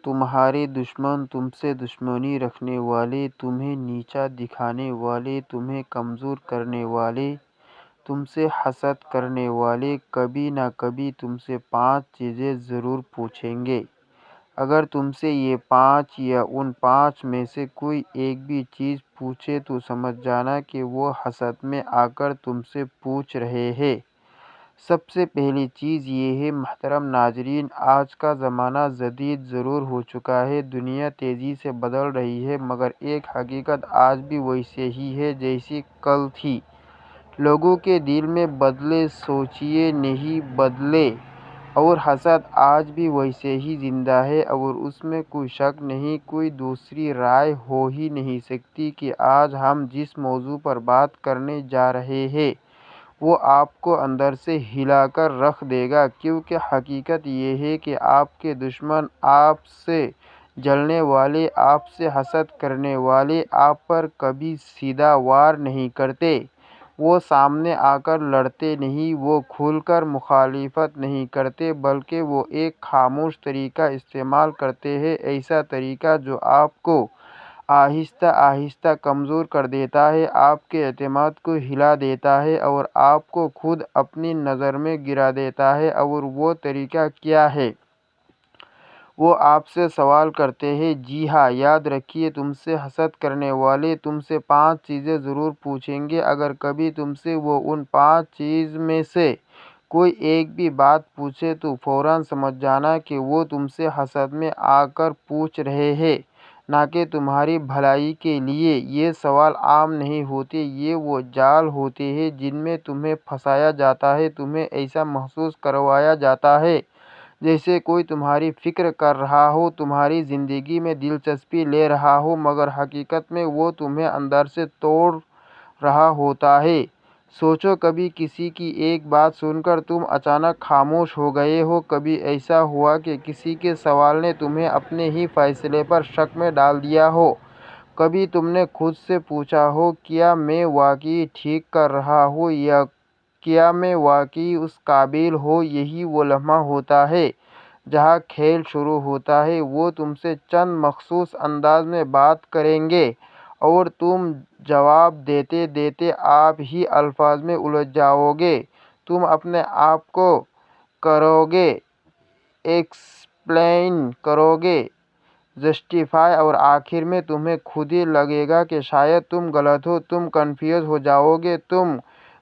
تمہارے دشمن، تم سے دشمنی رکھنے والے، تمہیں نیچا دکھانے والے، تمہیں کمزور کرنے والے، تم سے حسد کرنے والے کبھی نہ کبھی تم سے 5 چیزیں ضرور پوچھیں گے۔ اگر تم سے یہ 5 یا ان 5 میں سے کوئی ایک بھی چیز پوچھے تو سمجھ جانا کہ وہ حسد میں آ کر تم سے پوچھ رہے ہیں۔ سب سے پہلی چیز یہ ہے محترم ناظرین، آج کا زمانہ جدید ضرور ہو چکا ہے، دنیا تیزی سے بدل رہی ہے، مگر ایک حقیقت آج بھی ویسے ہی ہے جیسی کل تھی۔ لوگوں کے دل میں بدلے سوچیے نہیں بدلے، اور حسد آج بھی ویسے ہی زندہ ہے، اور اس میں کوئی شک نہیں، کوئی دوسری رائے ہو ہی نہیں سکتی کہ آج ہم جس موضوع پر بات کرنے جا رہے ہیں وہ آپ کو اندر سے ہلا کر رکھ دے گا، کیونکہ حقیقت یہ ہے کہ آپ کے دشمن، آپ سے جلنے والے، آپ سے حسد کرنے والے آپ پر کبھی سیدھا وار نہیں کرتے۔ وہ سامنے آ کر لڑتے نہیں، وہ کھل کر مخالفت نہیں کرتے، بلکہ وہ ایک خاموش طریقہ استعمال کرتے ہیں، ایسا طریقہ جو آپ کو آہستہ آہستہ کمزور کر دیتا ہے، آپ کے اعتماد کو ہلا دیتا ہے اور آپ کو خود اپنی نظر میں گرا دیتا ہے۔ اور وہ طریقہ کیا ہے؟ وہ آپ سے سوال کرتے ہیں۔ جی ہاں، یاد رکھیے، تم سے حسد کرنے والے تم سے 5 چیزیں ضرور پوچھیں گے۔ اگر کبھی تم سے وہ ان 5 چیز میں سے کوئی ایک بھی بات پوچھے تو فوراً سمجھ جانا کہ وہ تم سے حسد میں آ کر پوچھ رہے ہیں، نہ کہ تمہاری بھلائی کے لیے۔ یہ سوال عام نہیں ہوتے، یہ وہ جال ہوتے ہیں جن میں تمہیں پھنسایا جاتا ہے، تمہیں ایسا محسوس کروایا جاتا ہے جیسے کوئی تمہاری فکر کر رہا ہو، تمہاری زندگی میں دلچسپی لے رہا ہو، مگر حقیقت میں وہ تمہیں اندر سے توڑ رہا ہوتا ہے۔ سوچو، کبھی کسی کی ایک بات سن کر تم اچانک خاموش ہو گئے ہو؟ کبھی ایسا ہوا کہ کسی کے سوال نے تمہیں اپنے ہی فیصلے پر شک میں ڈال دیا ہو؟ کبھی تم نے خود سے پوچھا ہو، کیا میں واقعی ٹھیک کر رہا ہوں، یا کیا میں واقعی اس قابل ہوں؟ یہی وہ لمحہ ہوتا ہے جہاں کھیل شروع ہوتا ہے۔ وہ تم سے چند مخصوص انداز میں بات کریں گے اور تم جواب دیتے دیتے آپ ہی الفاظ میں الجھ جاؤ گے۔ تم اپنے آپ کو کرو گے ایکسپلین کرو گے جسٹیفائی، اور آخر میں تمہیں خود ہی لگے گا کہ شاید تم غلط ہو، تم کنفیوز ہو جاؤ گے، تم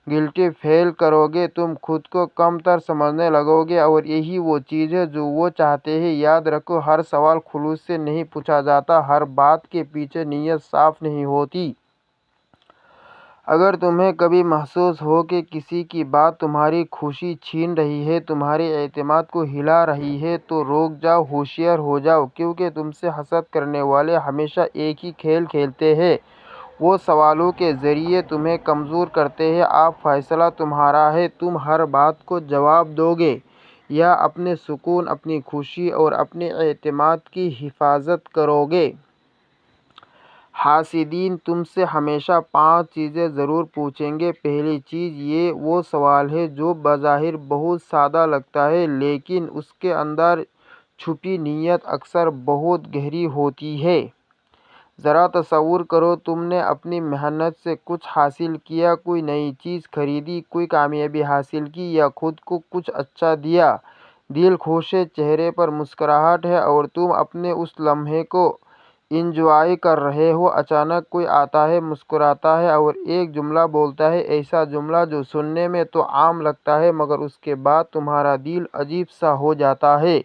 گلٹی فیل کرو گے، تم خود کو کم تر سمجھنے لگو گے، اور یہی وہ چیز ہے جو وہ چاہتے ہیں۔ یاد رکھو، ہر سوال خلوص سے نہیں پوچھا جاتا، ہر بات کے پیچھے نیت صاف نہیں ہوتی۔ اگر تمہیں کبھی محسوس ہو کہ کسی کی بات تمہاری خوشی چھین رہی ہے، تمہارے اعتماد کو ہلا رہی ہے، تو رک جاؤ، ہوشیار ہو جاؤ، کیونکہ تم سے حسد کرنے والے ہمیشہ ایک ہی کھیل کھیلتے ہیں۔ وہ سوالوں کے ذریعے تمہیں کمزور کرتے ہیں۔ اب فیصلہ تمہارا ہے، تم ہر بات کو جواب دو گے یا اپنے سکون، اپنی خوشی اور اپنے اعتماد کی حفاظت کرو گے۔ حاسدین تم سے ہمیشہ 5 چیزیں ضرور پوچھیں گے۔ پہلی چیز، یہ وہ سوال ہے جو بظاہر بہت سادہ لگتا ہے، لیکن اس کے اندر چھپی نیت اکثر بہت گہری ہوتی ہے۔ ذرا تصور کرو، تم نے اپنی محنت سے کچھ حاصل کیا، کوئی نئی چیز خریدی، کوئی کامیابی حاصل کی، یا خود کو کچھ اچھا دیا۔ دل خوش ہے، چہرے پر مسکراہٹ ہے، اور تم اپنے اس لمحے کو انجوائے کر رہے ہو۔ اچانک کوئی آتا ہے، مسکراتا ہے اور ایک جملہ بولتا ہے، ایسا جملہ جو سننے میں تو عام لگتا ہے، مگر اس کے بعد تمہارا دل عجیب سا ہو جاتا ہے۔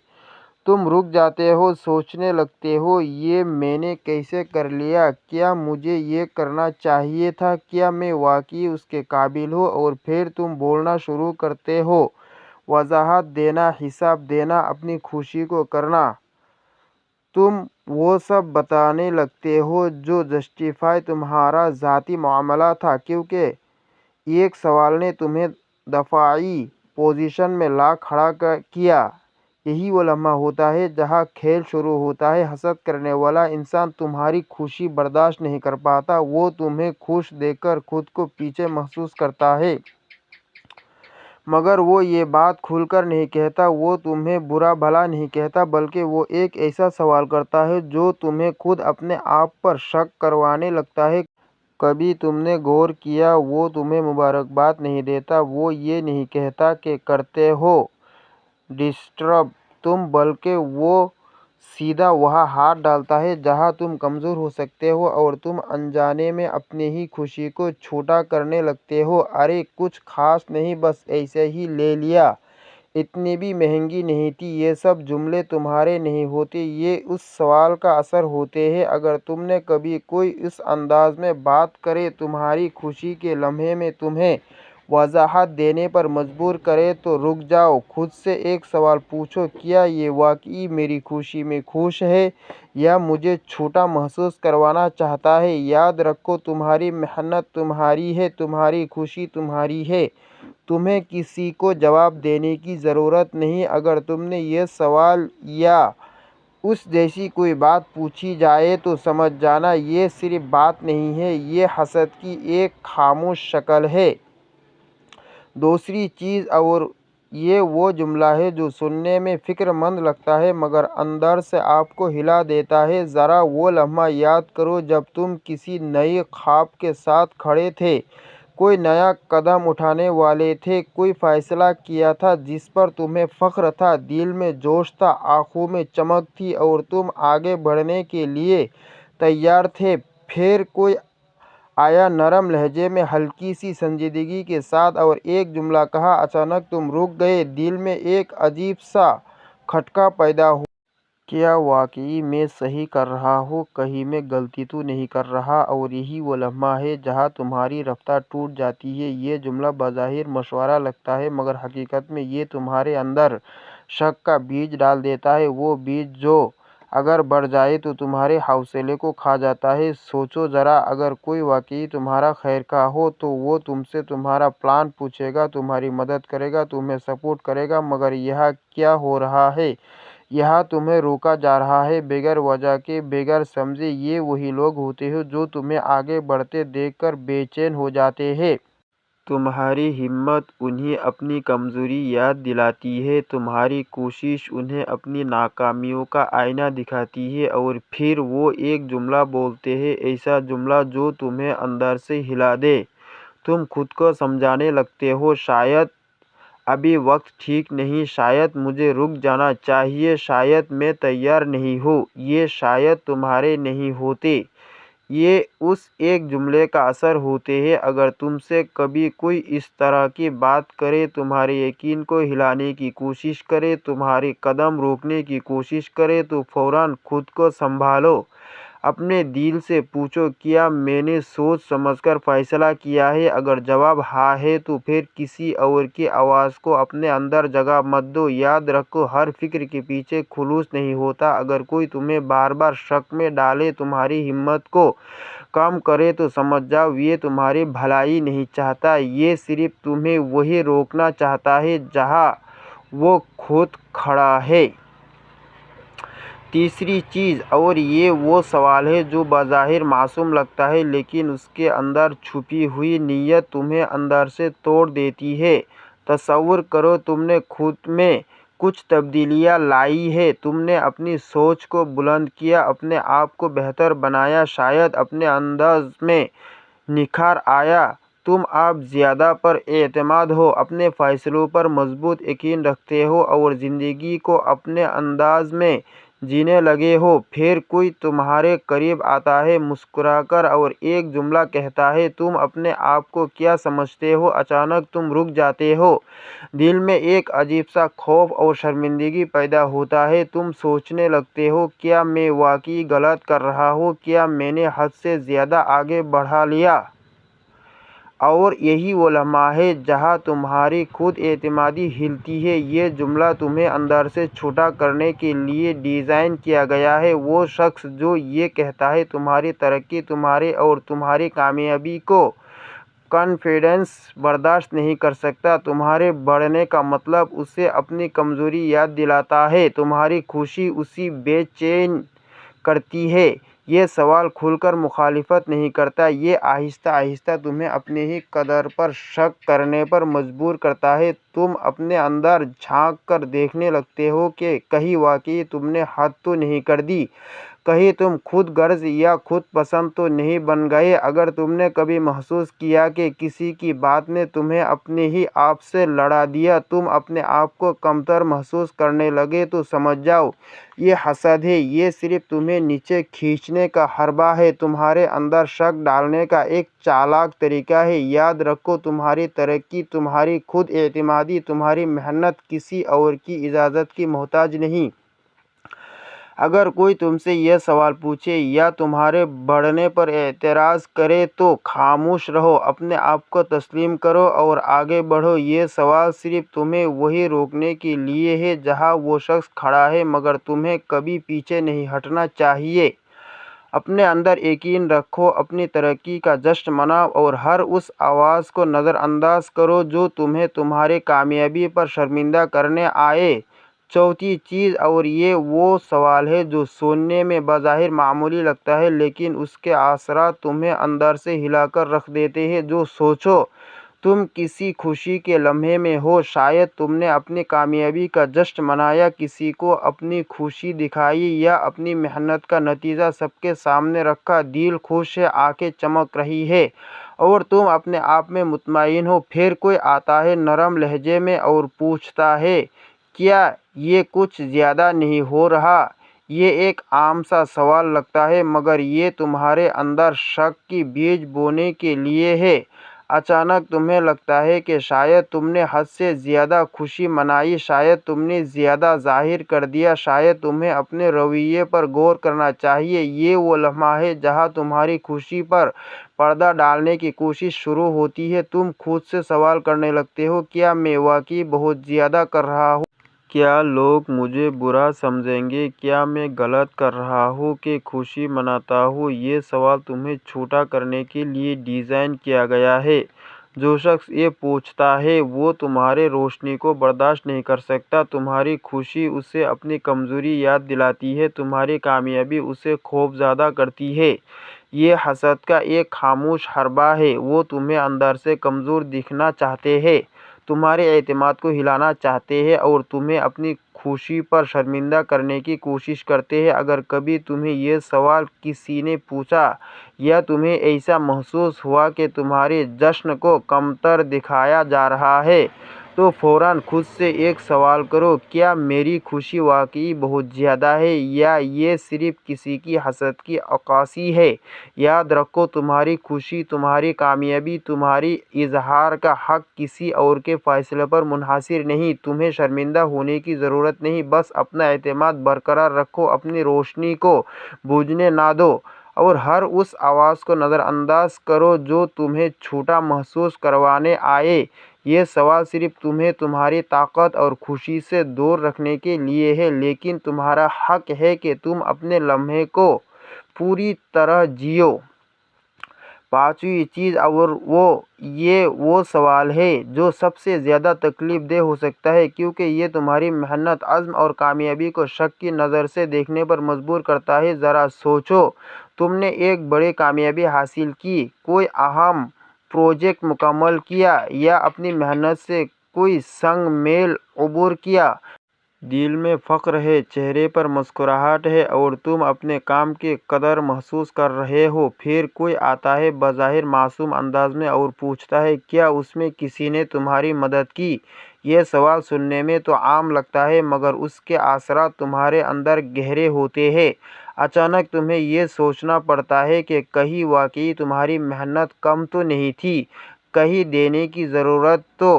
تم رک جاتے ہو، سوچنے لگتے ہو، یہ میں نے کیسے کر لیا؟ کیا مجھے یہ کرنا چاہیے تھا؟ کیا میں واقعی اس کے قابل ہوں؟ اور پھر تم بولنا شروع کرتے ہو، وضاحت دینا، حساب دینا، اپنی خوشی کو کرنا۔ تم وہ سب بتانے لگتے ہو جو جسٹیفائی تمہارا ذاتی معاملہ تھا، کیونکہ ایک سوال نے تمہیں دفاعی پوزیشن میں لا کھڑا کیا۔ یہی وہ لمحہ ہوتا ہے جہاں کھیل شروع ہوتا ہے۔ حسد کرنے والا انسان تمہاری خوشی برداشت نہیں کر پاتا، وہ تمہیں خوش دیکھ کر خود کو پیچھے محسوس کرتا ہے۔ مگر وہ یہ بات کھل کر نہیں کہتا، وہ تمہیں برا بھلا نہیں کہتا، بلکہ وہ ایک ایسا سوال کرتا ہے جو تمہیں خود اپنے آپ پر شک کروانے لگتا ہے۔ کبھی تم نے غور کیا، وہ تمہیں مبارکباد نہیں دیتا، وہ یہ نہیں کہتا کہ کرتے ہو ڈسٹرب تم، بلکہ وہ سیدھا وہاں ہاتھ ڈالتا ہے جہاں تم کمزور ہو سکتے ہو، اور تم انجانے میں اپنی ہی خوشی کو چھوٹا کرنے لگتے ہو۔ ارے کچھ خاص نہیں، بس ایسے ہی لے لیا، اتنی بھی مہنگی نہیں تھی۔ یہ سب جملے تمہارے نہیں ہوتے، یہ اس سوال کا اثر ہوتے ہیں۔ اگر تم نے کبھی کوئی اس انداز میں بات کرے، تمہاری خوشی کے لمحے میں تمہیں وضاحت دینے پر مجبور کرے، تو رک جاؤ، خود سے ایک سوال پوچھو، کیا یہ واقعی میری خوشی میں خوش ہے، یا مجھے چھوٹا محسوس کروانا چاہتا ہے؟ یاد رکھو، تمہاری محنت تمہاری ہے، تمہاری خوشی تمہاری ہے، تمہیں کسی کو جواب دینے کی ضرورت نہیں۔ اگر تم نے یہ سوال یا اس جیسی کوئی بات پوچھی جائے تو سمجھ جانا، یہ صرف بات نہیں ہے، یہ حسد کی ایک خاموش شکل ہے۔ دوسری چیز، اور یہ وہ جملہ ہے جو سننے میں فکر مند لگتا ہے مگر اندر سے آپ کو ہلا دیتا ہے، ذرا وہ لمحہ یاد کرو جب تم کسی نئے خواب کے ساتھ کھڑے تھے، کوئی نیا قدم اٹھانے والے تھے، کوئی فیصلہ کیا تھا جس پر تمہیں فخر تھا، دل میں جوش تھا، آنکھوں میں چمک تھی، اور تم آگے بڑھنے کے لیے تیار تھے۔ پھر کوئی آیا نرم لہجے میں، ہلکی سی سنجیدگی کے ساتھ، اور ایک جملہ کہا، اچانک تم رک گئے، دل میں ایک عجیب سا کھٹکا پیدا ہوا۔ کیا واقعی میں صحیح کر رہا ہوں؟ کہیں میں غلطی تو نہیں کر رہا؟ اور یہی وہ لمحہ ہے جہاں تمہاری رفتار ٹوٹ جاتی ہے۔ یہ جملہ بظاہر مشورہ لگتا ہے، مگر حقیقت میں یہ تمہارے اندر شک کا بیج ڈال دیتا ہے، وہ بیج جو اگر بڑھ جائے تو تمہارے حوصلے کو کھا جاتا ہے۔ سوچو ذرا، اگر کوئی واقعی تمہارا خیرخواہ ہو تو وہ تم سے تمہارا پلان پوچھے گا، تمہاری مدد کرے گا، تمہیں سپورٹ کرے گا، مگر یہاں کیا ہو رہا ہے؟ یہاں تمہیں روکا جا رہا ہے، بغیر وجہ کے، بغیر سمجھے۔ یہ وہی لوگ ہوتے ہیں جو تمہیں آگے بڑھتے دیکھ کر بے چین ہو جاتے ہیں۔ تمہاری ہمت انہیں اپنی کمزوری یاد دلاتی ہے، تمہاری کوشش انہیں اپنی ناکامیوں کا آئینہ دکھاتی ہے، اور پھر وہ ایک جملہ بولتے ہیں، ایسا جملہ جو تمہیں اندر سے ہلا دے۔ تم خود کو سمجھانے لگتے ہو، شاید ابھی وقت ٹھیک نہیں، شاید مجھے رک جانا چاہیے، شاید میں تیار نہیں ہوں۔ یہ شاید تمہارے نہیں ہوتے، یہ اس ایک جملے کا اثر ہوتے ہیں۔ اگر تم سے کبھی کوئی اس طرح کی بات کرے، تمہارے یقین کو ہلانے کی کوشش کرے، تمہاری قدم روکنے کی کوشش کرے، تو فوراً خود کو سنبھالو، اپنے دل سے پوچھو، کیا میں نے سوچ سمجھ کر فیصلہ کیا ہے؟ اگر جواب ہاں ہے تو پھر کسی اور کی آواز کو اپنے اندر جگہ مت دو۔ یاد رکھو، ہر فکر کے پیچھے خلوص نہیں ہوتا۔ اگر کوئی تمہیں بار بار شک میں ڈالے، تمہاری ہمت کو کم کرے، تو سمجھ جاؤ یہ تمہاری بھلائی نہیں چاہتا، یہ صرف تمہیں وہیں روکنا چاہتا ہے جہاں وہ خود کھڑا ہے۔ تیسری چیز، اور یہ وہ سوال ہے جو بظاہر معصوم لگتا ہے، لیکن اس کے اندر چھپی ہوئی نیت تمہیں اندر سے توڑ دیتی ہے۔ تصور کرو، تم نے خود میں کچھ تبدیلیاں لائی ہیں، تم نے اپنی سوچ کو بلند کیا، اپنے آپ کو بہتر بنایا، شاید اپنے انداز میں نکھار آیا، تم اب زیادہ پر اعتماد ہو، اپنے فیصلوں پر مضبوط یقین رکھتے ہو، اور زندگی کو اپنے انداز میں جینے لگے ہو۔ پھر کوئی تمہارے قریب آتا ہے مسکرا کر، اور ایک جملہ کہتا ہے، تم اپنے آپ کو کیا سمجھتے ہو؟ اچانک تم رک جاتے ہو، دل میں ایک عجیب سا خوف اور شرمندگی پیدا ہوتا ہے۔ تم سوچنے لگتے ہو، کیا میں واقعی غلط کر رہا ہوں؟ کیا میں نے حد سے زیادہ آگے بڑھا لیا؟ اور یہی وہ لمحہ ہے جہاں تمہاری خود اعتمادی ہلتی ہے۔ یہ جملہ تمہیں اندر سے چھوٹا کرنے کے لیے ڈیزائن کیا گیا ہے۔ وہ شخص جو یہ کہتا ہے، تمہاری ترقی، تمہارے اور تمہاری کامیابی کو کانفیڈنس برداشت نہیں کر سکتا۔ تمہارے بڑھنے کا مطلب اسے اپنی کمزوری یاد دلاتا ہے، تمہاری خوشی اسے بے چین کرتی ہے۔ یہ سوال کھل کر مخالفت نہیں کرتا، یہ آہستہ آہستہ تمہیں اپنے ہی قدر پر شک کرنے پر مجبور کرتا ہے۔ تم اپنے اندر جھانک کر دیکھنے لگتے ہو کہ کہیں واقعی تم نے حد تو نہیں کر دی، کہیں تم خود غرض یا خود پسند تو نہیں بن گئے۔ اگر تم نے کبھی محسوس کیا کہ کسی کی بات نے تمہیں اپنے ہی آپ سے لڑا دیا، تم اپنے آپ کو کمتر محسوس کرنے لگے، تو سمجھ جاؤ یہ حسد ہے، یہ صرف تمہیں نیچے کھینچنے کا حربہ ہے، تمہارے اندر شک ڈالنے کا ایک چالاک طریقہ ہے۔ یاد رکھو، تمہاری ترقی، تمہاری خود اعتمادی، تمہاری محنت کسی اور کی اجازت کی محتاج نہیں۔ اگر کوئی تم سے یہ سوال پوچھے یا تمہارے بڑھنے پر اعتراض کرے تو خاموش رہو، اپنے آپ کو تسلیم کرو اور آگے بڑھو۔ یہ سوال صرف تمہیں وہیں روکنے کے لیے ہے جہاں وہ شخص کھڑا ہے، مگر تمہیں کبھی پیچھے نہیں ہٹنا چاہیے۔ اپنے اندر یقین رکھو، اپنی ترقی کا جشن مناؤ اور ہر اس آواز کو نظر انداز کرو جو تمہیں تمہاری کامیابی پر شرمندہ کرنے آئے۔ چوتھی چیز، اور یہ وہ سوال ہے جو سننے میں بظاہر معمولی لگتا ہے لیکن اس کے اثرات تمہیں اندر سے ہلا کر رکھ دیتے ہیں۔ جو سوچو، تم کسی خوشی کے لمحے میں ہو، شاید تم نے اپنی کامیابی کا جشن منایا، کسی کو اپنی خوشی دکھائی یا اپنی محنت کا نتیجہ سب کے سامنے رکھا۔ دل خوش ہے، آنکھیں چمک رہی ہیں اور تم اپنے آپ میں مطمئن ہو۔ پھر کوئی آتا ہے نرم لہجے میں اور پوچھتا ہے، کیا یہ کچھ زیادہ نہیں ہو رہا؟ یہ ایک عام سا سوال لگتا ہے، مگر یہ تمہارے اندر شک کی بیج بونے کے لیے ہے۔ اچانک تمہیں لگتا ہے کہ شاید تم نے حد سے زیادہ خوشی منائی، شاید تم نے زیادہ ظاہر کر دیا، شاید تمہیں اپنے رویے پر غور کرنا چاہیے۔ یہ وہ لمحہ ہے جہاں تمہاری خوشی پر پردہ ڈالنے کی کوشش شروع ہوتی ہے۔ تم خود سے سوال کرنے لگتے ہو، کیا میں واقعی بہت زیادہ کر رہا ہوں؟ کیا لوگ مجھے برا سمجھیں گے؟ کیا میں غلط کر رہا ہوں کہ خوشی مناتا ہوں؟ یہ سوال تمہیں چھوٹا کرنے کے لیے ڈیزائن کیا گیا ہے۔ جو شخص یہ پوچھتا ہے وہ تمہاری روشنی کو برداشت نہیں کر سکتا۔ تمہاری خوشی اسے اپنی کمزوری یاد دلاتی ہے، تمہاری کامیابی اسے خوفزدہ کرتی ہے۔ یہ حسد کا ایک خاموش حربہ ہے، وہ تمہیں اندر سے کمزور دکھنا چاہتے ہیں، تمہارے اعتماد کو ہلانا چاہتے ہیں اور تمہیں اپنی خوشی پر شرمندہ کرنے کی کوشش کرتے ہیں۔ اگر کبھی تمہیں یہ سوال کسی نے پوچھا یا تمہیں ایسا محسوس ہوا کہ تمہارے جشن کو کمتر دکھایا جا رہا ہے تو فوراً خود سے ایک سوال کرو، کیا میری خوشی واقعی بہت زیادہ ہے یا یہ صرف کسی کی حسد کی عکاسی ہے؟ یاد رکھو، تمہاری خوشی، تمہاری کامیابی، تمہاری اظہار کا حق کسی اور کے فیصلے پر منحصر نہیں۔ تمہیں شرمندہ ہونے کی ضرورت نہیں، بس اپنا اعتماد برقرار رکھو، اپنی روشنی کو بجھنے نہ دو اور ہر اس آواز کو نظر انداز کرو جو تمہیں چھوٹا محسوس کروانے آئے۔ یہ سوال صرف تمہیں تمہاری طاقت اور خوشی سے دور رکھنے کے لیے ہے، لیکن تمہارا حق ہے کہ تم اپنے لمحے کو پوری طرح جیو۔ پانچویں چیز، اور یہ وہ سوال ہے جو سب سے زیادہ تکلیف دہ ہو سکتا ہے کیونکہ یہ تمہاری محنت، عزم اور کامیابی کو شک کی نظر سے دیکھنے پر مجبور کرتا ہے۔ ذرا سوچو، تم نے ایک بڑی کامیابی حاصل کی، کوئی اہم پروجیکٹ مکمل کیا یا اپنی محنت سے کوئی سنگ میل عبور کیا۔ دل میں فخر ہے، چہرے پر مسکراہٹ ہے اور تم اپنے کام کی قدر محسوس کر رہے ہو۔ پھر کوئی آتا ہے بظاہر معصوم انداز میں اور پوچھتا ہے، کیا اس میں کسی نے تمہاری مدد کی؟ یہ سوال سننے میں تو عام لگتا ہے، مگر اس کے اثرات تمہارے اندر گہرے ہوتے ہیں۔ اچانک تمہیں یہ سوچنا پڑتا ہے کہ کہیں واقعی تمہاری محنت کم تو نہیں تھی، کہیں دینے کی ضرورت تو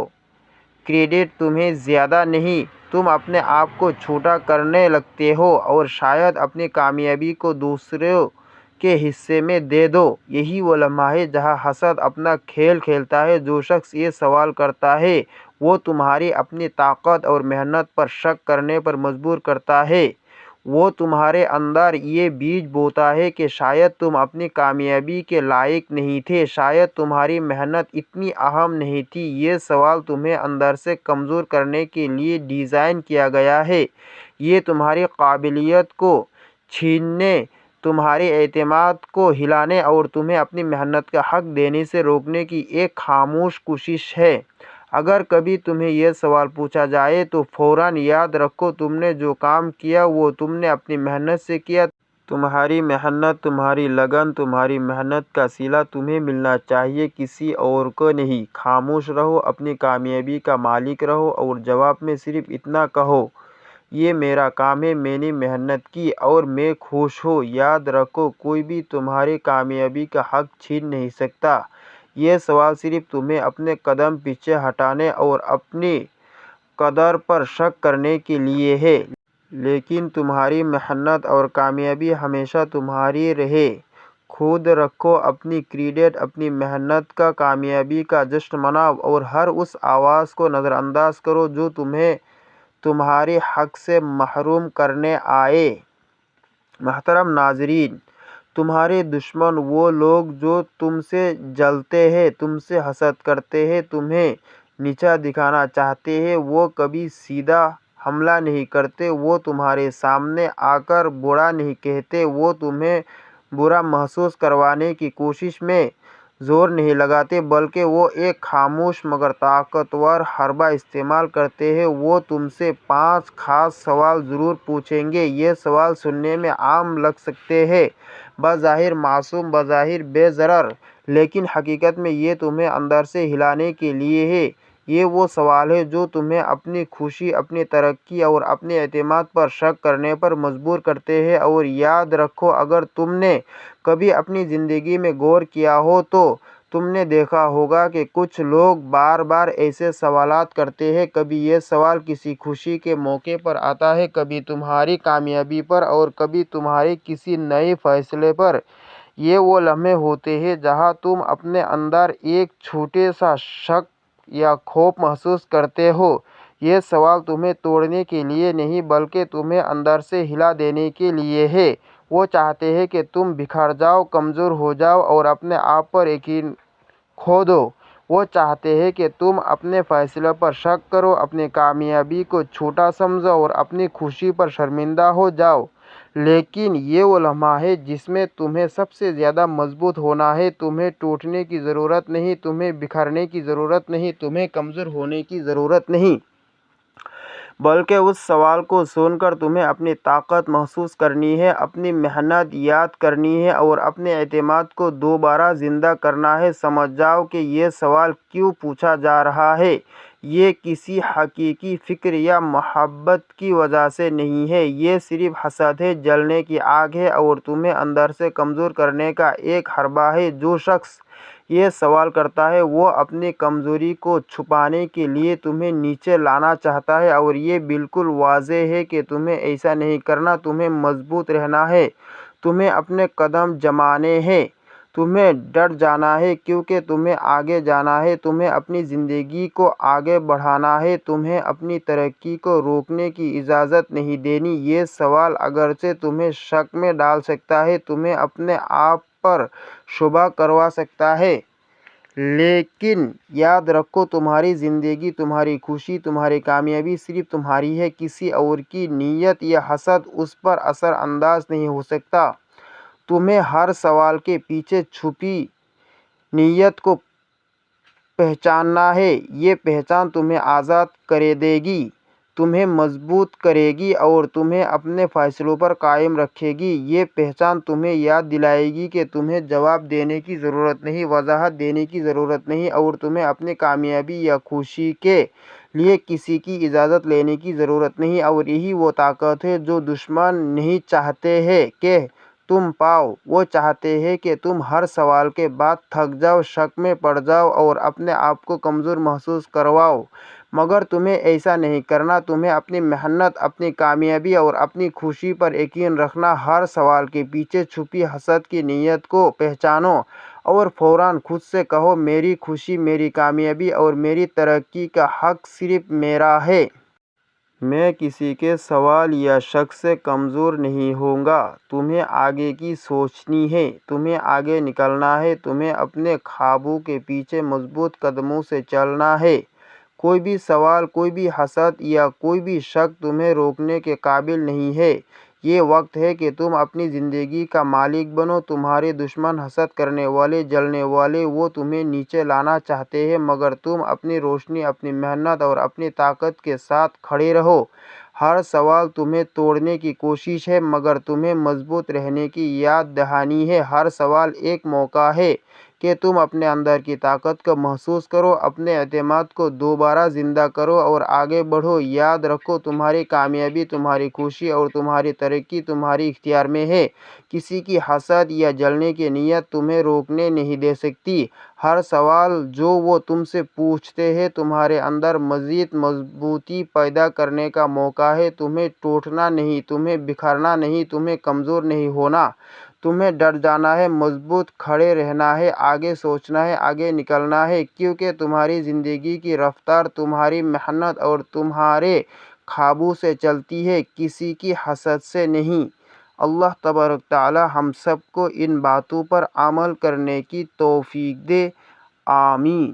کریڈٹ تمہیں زیادہ نہیں۔ تم اپنے آپ کو چھوٹا کرنے لگتے ہو اور شاید اپنی کامیابی کو دوسروں کے حصے میں دے دو۔ یہی وہ لمحہ ہے جہاں حسد اپنا کھیل کھیلتا ہے۔ جو شخص یہ سوال کرتا ہے وہ تمہاری اپنی طاقت اور محنت پر شک کرنے پر مجبور کرتا ہے۔ وہ تمہارے اندر یہ بیج بوتا ہے کہ شاید تم اپنی کامیابی کے لائق نہیں تھے، شاید تمہاری محنت اتنی اہم نہیں تھی۔ یہ سوال تمہیں اندر سے کمزور کرنے کے لیے ڈیزائن کیا گیا ہے، یہ تمہاری قابلیت کو چھیننے، تمہارے اعتماد کو ہلانے اور تمہیں اپنی محنت کا حق دینے سے روکنے کی ایک خاموش کوشش ہے۔ اگر کبھی تمہیں یہ سوال پوچھا جائے تو فوراً یاد رکھو تم نے جو کام کیا وہ تم نے اپنی محنت سے کیا۔ تمہاری محنت، تمہاری لگن، تمہاری محنت کا صلہ تمہیں ملنا چاہیے، کسی اور کو نہیں۔ خاموش رہو، اپنی کامیابی کا مالک رہو اور جواب میں صرف اتنا کہو، یہ میرا کام ہے، میں نے محنت کی اور میں خوش ہوں۔ یاد رکھو کوئی بھی تمہاری کامیابی کا حق چھین نہیں سکتا۔ یہ سوال صرف تمہیں اپنے قدم پیچھے ہٹانے اور اپنی قدر پر شک کرنے کے لیے ہے۔ لیکن تمہاری محنت اور کامیابی ہمیشہ تمہاری رہے۔ خود رکھو اپنی کریڈٹ، اپنی محنت کا، کامیابی کا جشن مناؤ اور ہر اس آواز کو نظر انداز کرو جو تمہیں تمہارے حق سے محروم کرنے آئے۔ محترم ناظرین، تمہارے دشمن، وہ لوگ جو تم سے جلتے ہیں، تم سے حسد کرتے ہیں، تمہیں نیچا دکھانا چاہتے ہیں، وہ کبھی سیدھا حملہ نہیں کرتے، وہ تمہارے سامنے آ کر برا نہیں کہتے، وہ تمہیں برا محسوس کروانے کی کوشش میں زور نہیں لگاتے، بلکہ وہ ایک خاموش مگر طاقتور حربہ استعمال کرتے ہیں۔ وہ تم سے 5 خاص سوال ضرور پوچھیں گے۔ یہ سوال سننے میں عام لگ سکتے ہیں، بظاہر معصوم، بظاہر بے ضرر، لیکن حقیقت میں یہ تمہیں اندر سے ہلانے کے لیے ہے۔ یہ وہ سوال ہیں جو تمہیں اپنی خوشی، اپنی ترقی اور اپنے اعتماد پر شک کرنے پر مجبور کرتے ہیں۔ اور یاد رکھو، اگر تم نے کبھی اپنی زندگی میں غور کیا ہو تو تم نے دیکھا ہوگا کہ کچھ لوگ بار بار ایسے سوالات کرتے ہیں۔ کبھی یہ سوال کسی خوشی کے موقع پر آتا ہے، کبھی تمہاری کامیابی پر اور کبھی تمہارے کسی نئے فیصلے پر۔ یہ وہ لمحے ہوتے ہیں جہاں تم اپنے اندر ایک چھوٹا سا شک یا خوف محسوس کرتے ہو۔ یہ سوال تمہیں توڑنے کے لیے نہیں بلکہ تمہیں اندر سے ہلا دینے کے لیے ہے۔ وہ چاہتے ہیں کہ تم بکھر جاؤ، کمزور ہو جاؤ اور اپنے آپ پر یقین کھو دو۔ وہ چاہتے ہیں کہ تم اپنے فیصلے پر شک کرو، اپنی کامیابی کو چھوٹا سمجھو اور اپنی خوشی پر شرمندہ ہو جاؤ۔ لیکن یہ وہ لمحہ ہے جس میں تمہیں سب سے زیادہ مضبوط ہونا ہے۔ تمہیں ٹوٹنے کی ضرورت نہیں، تمہیں بکھرنے کی ضرورت نہیں، تمہیں کمزور ہونے کی ضرورت نہیں، بلکہ اس سوال کو سن کر تمہیں اپنی طاقت محسوس کرنی ہے، اپنی محنت یاد کرنی ہے اور اپنے اعتماد کو دوبارہ زندہ کرنا ہے۔ سمجھ جاؤ کہ یہ سوال کیوں پوچھا جا رہا ہے۔ یہ کسی حقیقی فکر یا محبت کی وجہ سے نہیں ہے، یہ صرف حسد ہے، جلنے کی آگ ہے اور تمہیں اندر سے کمزور کرنے کا ایک حربہ ہے۔ جو شخص یہ سوال کرتا ہے وہ اپنی کمزوری کو چھپانے کے لیے تمہیں نیچے لانا چاہتا ہے، اور یہ بالکل واضح ہے کہ تمہیں ایسا نہیں کرنا۔ تمہیں مضبوط رہنا ہے، تمہیں اپنے قدم جمانے ہیں، تمہیں ڈٹ جانا ہے کیونکہ تمہیں آگے جانا ہے، تمہیں اپنی زندگی کو آگے بڑھانا ہے، تمہیں اپنی ترقی کو روکنے کی اجازت نہیں دینی۔ یہ سوال اگرچہ تمہیں شک میں ڈال سکتا ہے، تمہیں اپنے آپ پر شبہ کروا سکتا ہے، لیکن یاد رکھو تمہاری زندگی، تمہاری خوشی، تمہاری کامیابی صرف تمہاری ہے، کسی اور کی نیت یا حسد اس پر اثر انداز نہیں ہو سکتا۔ تمہیں ہر سوال کے پیچھے چھپی نیت کو پہچاننا ہے۔ یہ پہچان تمہیں آزاد کر دے گی، تمہیں مضبوط کرے گی اور تمہیں اپنے فیصلوں پر قائم رکھے گی۔ یہ پہچان تمہیں یاد دلائے گی کہ تمہیں جواب دینے کی ضرورت نہیں، وضاحت دینے کی ضرورت نہیں اور تمہیں اپنی کامیابی یا خوشی کے لیے کسی کی اجازت لینے کی ضرورت نہیں۔ اور یہی وہ طاقت ہے جو دشمن نہیں چاہتے ہیں کہ تم پاؤ۔ وہ چاہتے ہیں کہ تم ہر سوال کے بعد تھک جاؤ، شک میں پڑ جاؤ اور اپنے آپ کو کمزور محسوس کرواؤ، مگر تمہیں ایسا نہیں کرنا۔ تمہیں اپنی محنت، اپنی کامیابی اور اپنی خوشی پر یقین رکھنا۔ ہر سوال کے پیچھے چھپی حسد کی نیت کو پہچانو اور فوراً خود سے کہو، میری خوشی، میری کامیابی اور میری ترقی کا حق صرف میرا ہے۔ میں کسی کے سوال یا شک سے کمزور نہیں ہوں گا۔ تمہیں آگے کی سوچنی ہے، تمہیں آگے نکلنا ہے، تمہیں اپنے خوابوں کے پیچھے مضبوط قدموں سے چلنا ہے۔ کوئی بھی سوال، کوئی بھی حسد یا کوئی بھی شک تمہیں روکنے کے قابل نہیں ہے۔ یہ وقت ہے کہ تم اپنی زندگی کا مالک بنو۔ تمہارے دشمن، حسد کرنے والے، جلنے والے، وہ تمہیں نیچے لانا چاہتے ہیں، مگر تم اپنی روشنی، اپنی محنت اور اپنی طاقت کے ساتھ کھڑے رہو۔ ہر سوال تمہیں توڑنے کی کوشش ہے، مگر تمہیں مضبوط رہنے کی یاد دہانی ہے۔ ہر سوال ایک موقع ہے کہ تم اپنے اندر کی طاقت کو محسوس کرو، اپنے اعتماد کو دوبارہ زندہ کرو اور آگے بڑھو۔ یاد رکھو، تمہاری کامیابی، تمہاری خوشی اور تمہاری ترقی تمہارے اختیار میں ہے۔ کسی کی حسد یا جلنے کی نیت تمہیں روکنے نہیں دے سکتی۔ ہر سوال جو وہ تم سے پوچھتے ہیں تمہارے اندر مزید مضبوطی پیدا کرنے کا موقع ہے۔ تمہیں ٹوٹنا نہیں، تمہیں بکھرنا نہیں، تمہیں کمزور نہیں ہونا، تمہیں ڈٹ جانا ہے، مضبوط کھڑے رہنا ہے، آگے سوچنا ہے، آگے نکلنا ہے، کیونکہ تمہاری زندگی کی رفتار تمہاری محنت اور تمہارے خوابوں سے چلتی ہے، کسی کی حسد سے نہیں۔ اللہ تبارک تعالی ہم سب کو ان باتوں پر عمل کرنے کی توفیق دے، آمین۔